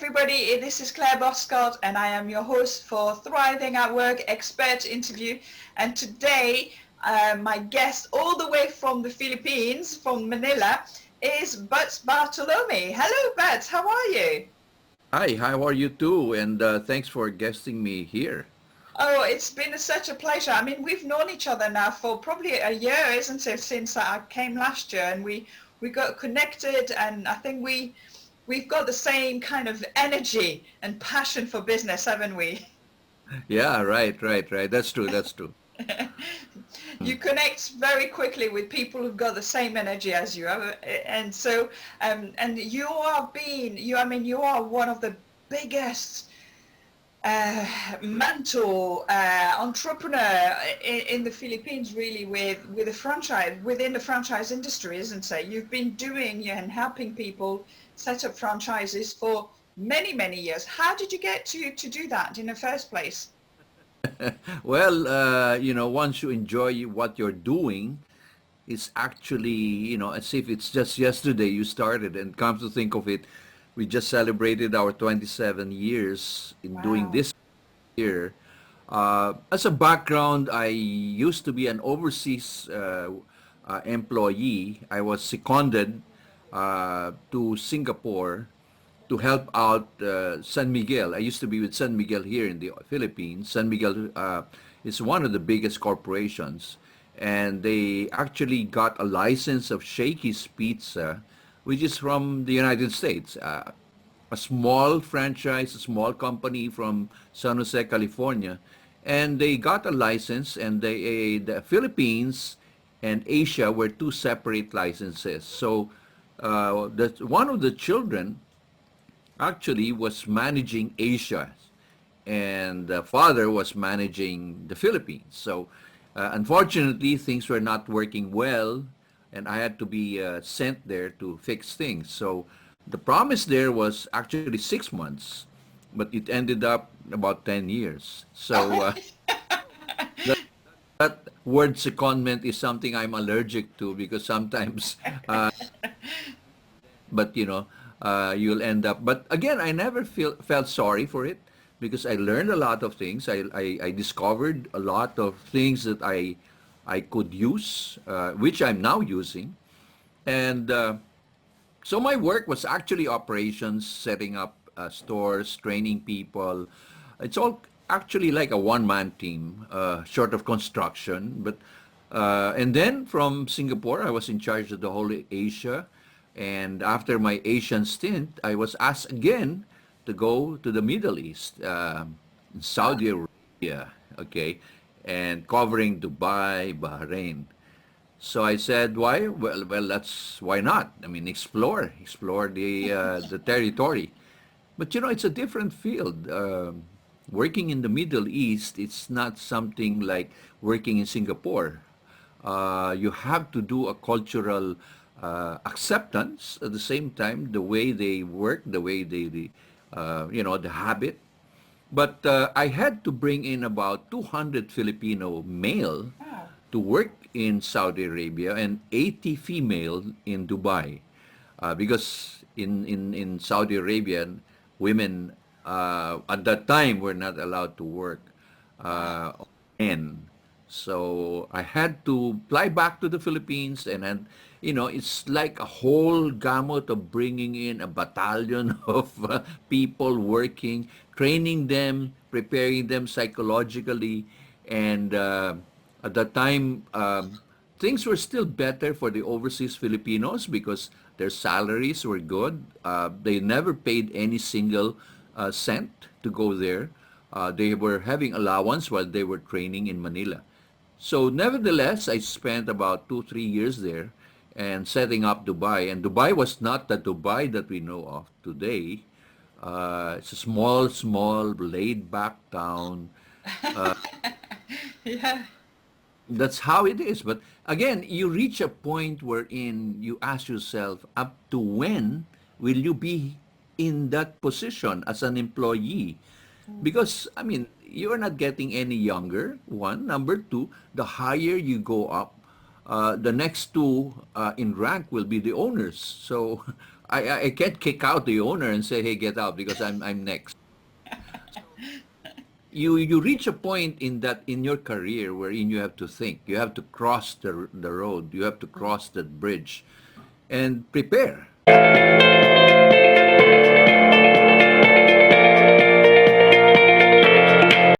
everybody. This is Claire Boscott, and I am your host for Thriving at Work Expert Interview. And today, my guest all the way from the Philippines, from Manila, is Butz Bartolome. Hello, Butz. How are you? Hi, how are you too? And thanks for guesting me here. Oh, it's been such a pleasure. I mean, we've known each other now for probably a year, isn't it, since I came last year, and we got connected, and I think we've got the same kind of energy and passion for business, haven't we? Yeah, right. That's true, that's true. You connect very quickly with people who've got the same energy as you, and so and I mean, you are one of the biggest mentor entrepreneur in the Philippines, really, with a franchise within the franchise industry, isn't it? You've been doing and helping people set up franchises for many years. How did you get to do that in the first place? Well, once you enjoy what you're doing, it's actually, as if it's just yesterday you started. And come to think of it, we just celebrated our 27 years in doing Wow. this year. As a background, I used to be an overseas employee. I was seconded to Singapore to help out San Miguel. I used to be with San Miguel here in the Philippines. San Miguel is one of the biggest corporations, and they actually got a license of Shakey's Pizza, which is from the United States. A small franchise, a small company from San Jose, California, and they got a license, and the Philippines and Asia were two separate licenses. So one of the children actually was managing Asia, and the father was managing the Philippines. So unfortunately, things were not working well, and I had to be sent there to fix things. So the promise there was actually 6 months, but it ended up about 10 years. So that, that word secondment is something I'm allergic to because sometimes but you'll end up. But again, I never felt sorry for it because I learned a lot of things. I discovered a lot of things that I could use, which I'm now using. And so my work was actually operations, setting up stores, training people. It's all actually like a one-man team, short of construction. But and then from Singapore, I was in charge of the whole Asia. And after my Asian stint, I was asked again to go to the Middle East, Saudi Arabia, okay, and covering Dubai, Bahrain. So I said, why? Well, that's why not? I mean, explore the territory. But it's a different field. Working in the Middle East, it's not something like working in Singapore. You have to do a cultural acceptance at the same time, the way they work, the way the habit. But I had to bring in about 200 Filipino male Wow. to work in Saudi Arabia and 80 female in Dubai. Because in Saudi Arabia, women at that time were not allowed to work Wow. in. So I had to fly back to the Philippines, it's like a whole gamut of bringing in a battalion of people working, training them, preparing them psychologically, and at that time, things were still better for the overseas Filipinos because their salaries were good. They never paid any single cent to go there. They were having allowance while they were training in Manila. So nevertheless, I spent about 2, 3 years there and setting up Dubai. And Dubai was not the Dubai that we know of today. It's a small, laid-back town. Yeah. That's how it is. But again, you reach a point wherein you ask yourself, up to when will you be in that position as an employee? Because, I mean, you're not getting any younger, one. Number two, the higher you go up, the next two in rank will be the owners. So I can't kick out the owner and say, hey, get out because I'm next. You reach a point in that in your career wherein you have to think, you have to cross the road, you have to cross that bridge and prepare.